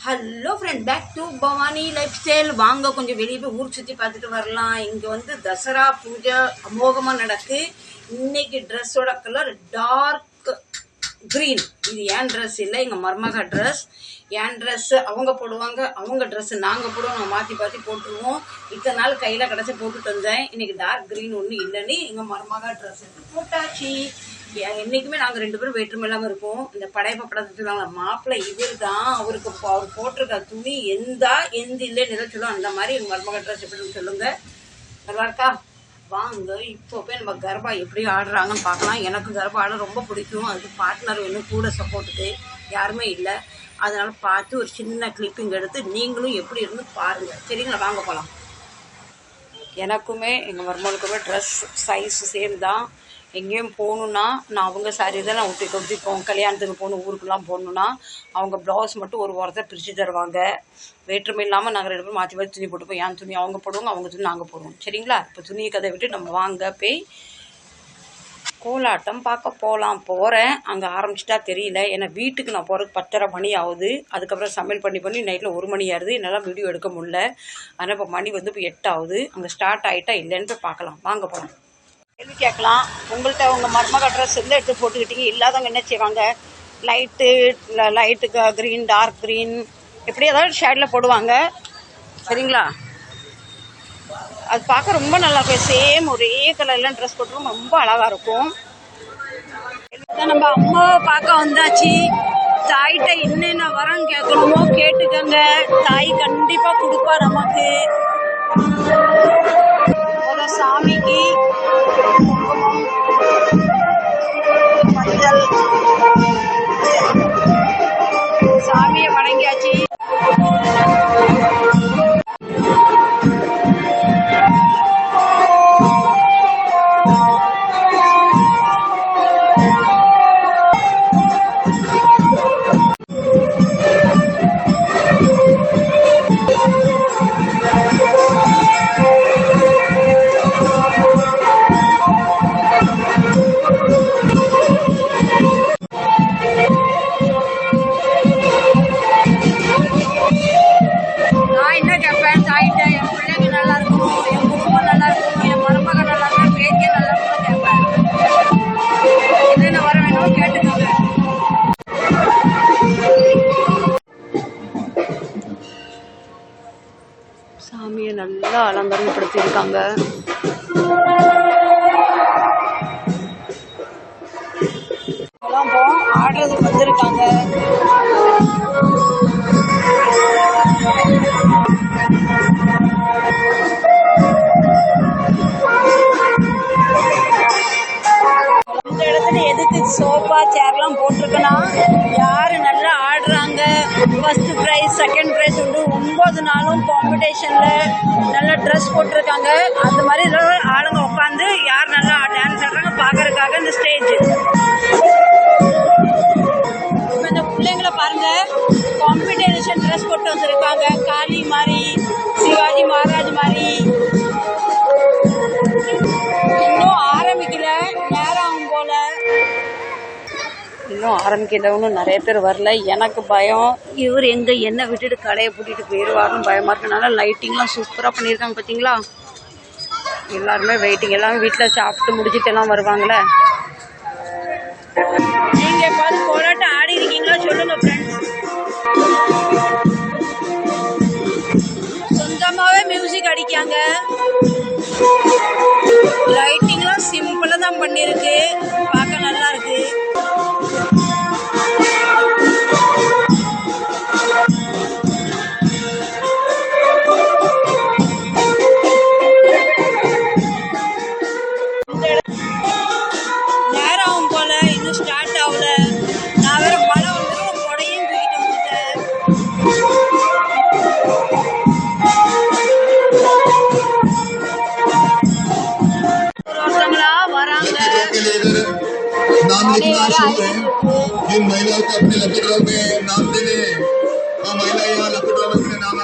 Hello friend, back to Bhavani life style. வாங்க கொஞ்சம் வெளியே போய் ஊர் சுற்றி பார்த்துட்டு வரலாம். இங்கே வந்து தசரா பூஜை அமோகமாக நடக்கு. இன்னைக்கு ட்ரெஸ்ஸோட கலர் டார்க் க்ரீன். இது ஏன் ட்ரெஸ் இல்லை, எங்கள் மருமக ட்ரெஸ். என் ட்ரெஸ்ஸு அவங்க போடுவாங்க, அவங்க ட்ரெஸ்ஸு நாங்கள் போடுவோம். நாங்கள் மாற்றி மாற்றி போட்டுருவோம். இத்தனை நாள் கையில் கிடச்சி போட்டுட்டு வந்தேன். இன்னைக்கு டார்க் க்ரீன் ஒன்றும் இல்லைன்னு எங்கள் மருமக ட்ரெஸ் எடுத்து போட்டாச்சு. என்றைக்குமே நாங்கள் ரெண்டு பேரும் வேற்றுமை இல்லாமல் இருப்போம். இந்த படையப்ப படத்துல மாப்பிள்ளை இவர் தான். அவர் போட்டிருக்க துணி எந்த இல்லை நிறச்சலும் அந்த மாதிரி எங்கள் மருமக ட்ரெஸ் எப்படின்னு சொல்லுங்க. நல்லா இருக்கா? வாங்க இப்போ போய் நம்ம கர்பா எப்படி ஆடுறாங்கன்னு பார்க்கலாம். எனக்கு கர்பா ஆட ரொம்ப பிடிக்கும். அதுக்கு பார்ட்னர் வேணும் கூட சப்போர்ட்டுக்கு, யாருமே இல்லை. அதனால் பார்த்து ஒரு சின்ன கிளிப்பிங் எடுத்து நீங்களும் எப்படி இருந்து பாருங்கள். சரிங்களா? வாங்க போகலாம். எனக்குமே எங்கள் மருமகளுக்குமே ட்ரெஸ் சைஸ் சேம் தான். எங்கேயும் போகணுன்னா நான் அவங்க சாரி தான் நான் ஒட்டிப்போம். கல்யாணத்துக்கு போகணும், ஊருக்குலாம் போகணுன்னா அவங்க ப்ளவுஸ் மட்டும் ஒரு வாரத்தை பிரித்து தருவாங்க. வேற்றுமை இல்லாமல் நாங்கள் ரெண்டு பேரும் மாற்றி மாற்றி துணி போட்டுப்போம். என் துணி அவங்க போடுவாங்க, அவங்க துணி நாங்கள் போடுவோம். சரிங்களா? இப்போ துணியை கதை விட்டு நம்ம வாங்க போய் கோலாட்டம் பார்க்க போகிறேன். அங்கே ஆரம்பிச்சிட்டா தெரியல. ஏன்னா வீட்டுக்கு நான் போகிறதுக்கு 10:30 மணி ஆகுது. அதுக்கப்புறம் சமையல் பண்ணி நைட்டில் 1 மணி ஆகுது. என்னால் வீடியோ எடுக்க முடியல. ஆனால் இப்போ மணி வந்து இப்போ 8 ஆகுது. அங்கே ஸ்டார்ட் ஆகிட்டா இல்லைன்னு போய் பார்க்கலாம். வாங்க போகலாம். கேள்வி கேட்கலாம். உங்கள்கிட்ட உங்கள் மருமக ட்ரெஸ் இருந்தால் எடுத்து போட்டுக்கிட்டீங்க. இல்லாதவங்க என்ன செய்வாங்க, லைட்டு க்ரீன், டார்க் க்ரீன், எப்படி ஏதாவது ஷேடில் போடுவாங்க. சரிங்களா? அது பார்க்க ரொம்ப நல்லா இருக்கும். சேம் ஒரே கலர்லாம் ட்ரெஸ் போட்டுரும், ரொம்ப அழகாக இருக்கும். நம்ம அம்மாவை பார்க்க வந்தாச்சு. தாய்கிட்ட என்னென்ன வரம் கேட்கணுமோ கேட்டுக்கங்க. தாய் கண்டிப்பாக கொடுப்பா நமக்கு. சாமிக்கு மஞ்சள் சாமியை வணங்கியாச்சு. சாமியை நல்லா அலங்கரிப்படுத்தியிருக்காங்க. ஆடுறதுக்கு வந்திருக்காங்க. இந்த இடத்துல எதுக்கு சோஃபா சேர்லாம் போட்டிருக்குன்னா, யாரு நல்லா ஆடுறாங்க ஃபர்ஸ்ட் ப்ரைஸ் செகண்ட் ப்ரைஸ் உண்டு. 9 நாளும் காம்படிஷனில் நல்லா ட்ரெஸ் போட்டிருக்காங்க. அந்த மாதிரி ஆளுங்க உட்காந்து யார் நல்லா டான்ஸ் ஆடுறாங்க பார்க்கறதுக்காக இந்த ஸ்டேஜ். இப்போ இந்த பிள்ளைங்களை பாருங்கள், காம்படிஷன் ட்ரெஸ் போட்டு வந்திருக்காங்க. காளி மாதிரி, சிவாஜி மகாராஜ் மாதிரி. இன்னும் ஆரம்பிக்கல, நேரம் ஆகும் போல. இன்னும் ஆரம்பிக்கிறவங்க நிறைய பேர் வரல. எனக்கு பயம், இவர் எங்கே என்ன விட்டுட்டு கடையை பூட்டிட்டு போயிடுவாருன்னு பயமாக இருக்கனால லைட்டிங்லாம் சூப்பராக பண்ணியிருக்காங்க. பார்த்தீங்களா? எல்லாருமே வெயிட்டிங். எல்லாமே வீட்டில் சாப்பிட்டு முடிச்சுட்டு எல்லாம் வருவாங்களே. நீங்கள் எப்பாவது கோலாட்டம் ஆடி இருக்கீங்களா சொல்லுங்க ஃப்ரெண்ட்ஸ். சொந்தமாகவே மியூசிக் அடிக்காங்க. லைட்டிங்லாம் சிம்பிளாக தான் பண்ணியிருக்கு. பார்க்க நல்லா இருக்கு. நேரம் போல இன்னும் ஸ்டார்ட் ஆகல. நான் வேற மழை வந்துடும் கொடையும் தூக்கிட்டு வந்துட்டேன். ஒருத்தங்களா வராங்க. नाम लिखना शुरू है। जिन महिलाओं को अपने लकी ड्रॉ में नाम देने, वो महिला यहाँ लकी ड्रॉ में अपने नाम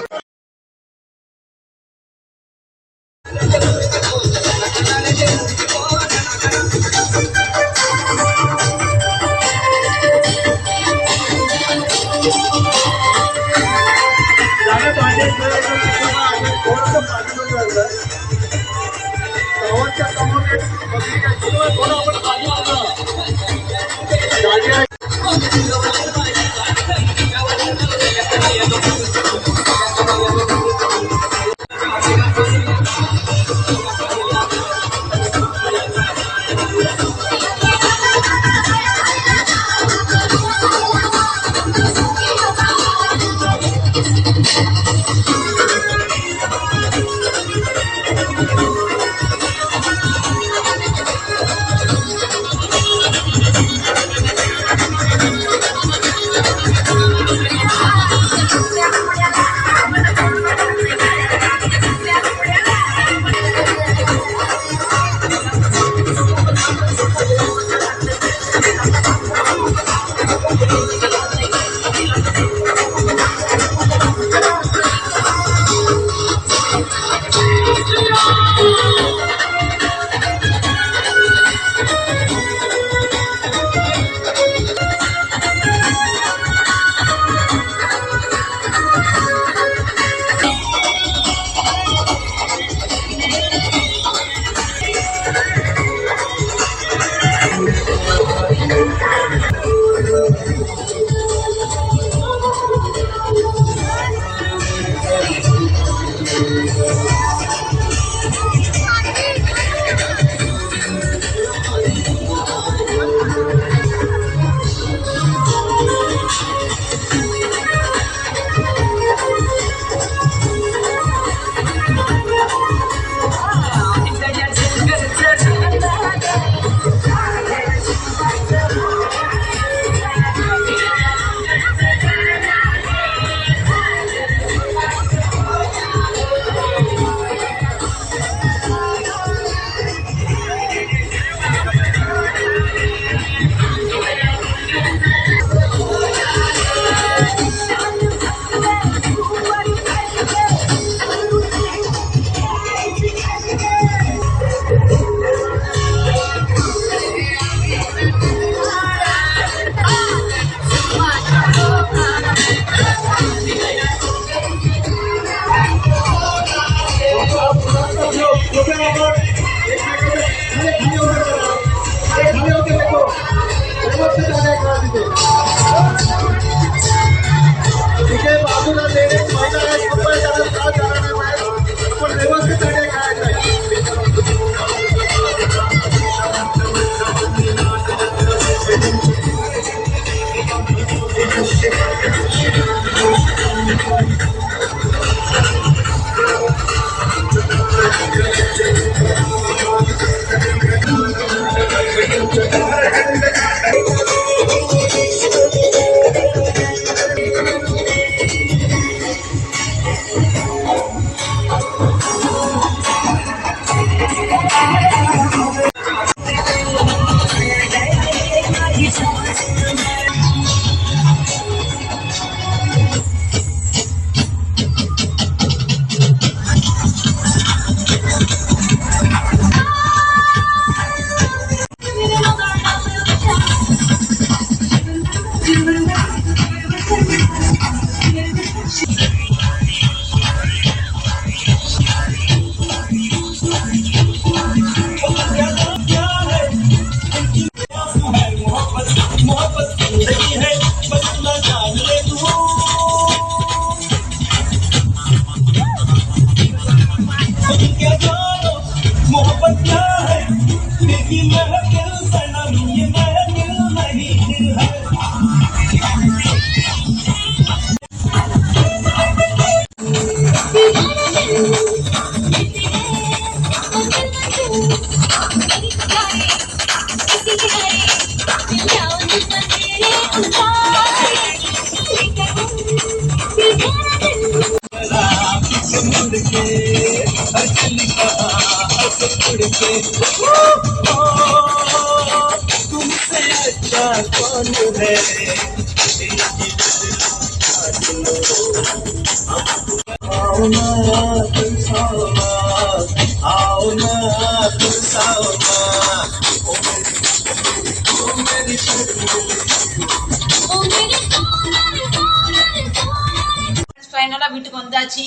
ஃபைனலாக வீட்டுக்கு வந்தாச்சு.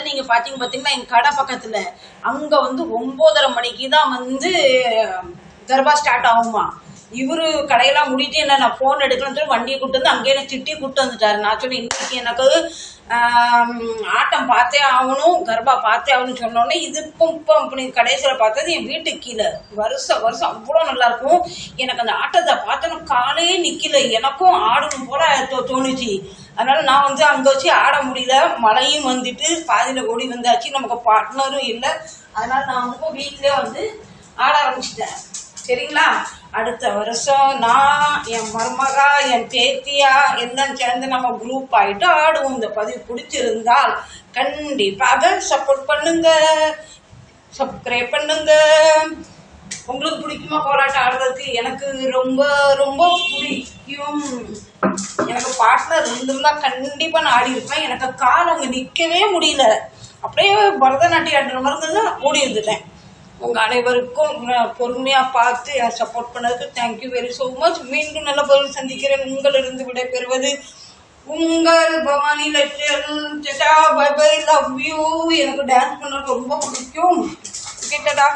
நீங்க பார்த்தீங்கன்னா எங்க கடை பக்கத்துல அங்க வந்து 9:30 மணிக்கு தான் வந்து கர்பா ஸ்டார்ட் ஆகுமா. இவரு கடையெல்லாம் முடிட்டு என்ன நான் போன் எடுக்கலன்னு சொல்லி வண்டியை கூட்டு வந்து அங்கேயே திட்டி கூப்பிட்டு வந்துட்டாரு. நான் சொன்னேன் இன்னைக்கு எனக்கு ஆட்டம் பார்த்தே ஆகணும், கர்பா பார்த்தே ஆகணும்னு சொன்னோடனே இது இப்போ அப்படி கடைசியில் பார்த்தது என் வீட்டுக்கு கீழே வருஷம் அவ்வளோ நல்லா இருக்கும். எனக்கு அந்த ஆட்டத்தை பார்த்தோன்னா காலே நிக்கல, எனக்கும் ஆடணும் போல தோணுச்சு. அதனால நான் வந்து அங்க வச்சு ஆட முடியல, மழையும் வந்துட்டு பாதியில ஓடி வந்தாச்சு, நமக்கு பார்ட்னரும் இல்லை. அதனால நான் வந்து வீட்டிலே வந்து ஆட ஆரம்பிச்சிட்டேன். சரிங்களா? அடுத்த வருஷம் நான் என் மருமகா என் பேத்தியா எல்லாம் சேர்ந்து நம்ம குரூப் ஆயிட்டு ஆடுவோம். இந்த பதிவு பிடிச்சிருந்தால் கண்டிப்பாக சப்போர்ட் பண்ணுங்க, சப்ஸ்கிரைப் பண்ணுங்க. உங்களுக்கு பிடிக்குமா கோலாட்டம் ஆடுறதுக்கு? எனக்கு ரொம்ப ரொம்ப பிடிக்கும். எனக்கு பார்ட்னர் இருந்திருந்தா கண்டிப்பா நான் ஆடி இருப்பேன். எனக்கு கால் அங்க நிக்கவே முடியல, அப்படியே பரதநாட்டியம் ஆடுற மாதிரி தான் ஓடி வந்துட்டேன். உங்க அனைவருக்கும் பொறுமையா பார்த்து சப்போர்ட் பண்ணதுக்கு தேங்க்யூ வெரி ஸோ மச். மீண்டும் நல்ல பொருள் சந்திக்கிறேன். உங்களிருந்து விடைபெறுவது உங்கள் பவானி லட்சன். Bye bye, love you. எனக்கு டான்ஸ் பண்ண ரொம்ப பிடிக்கும். கேட்டடா.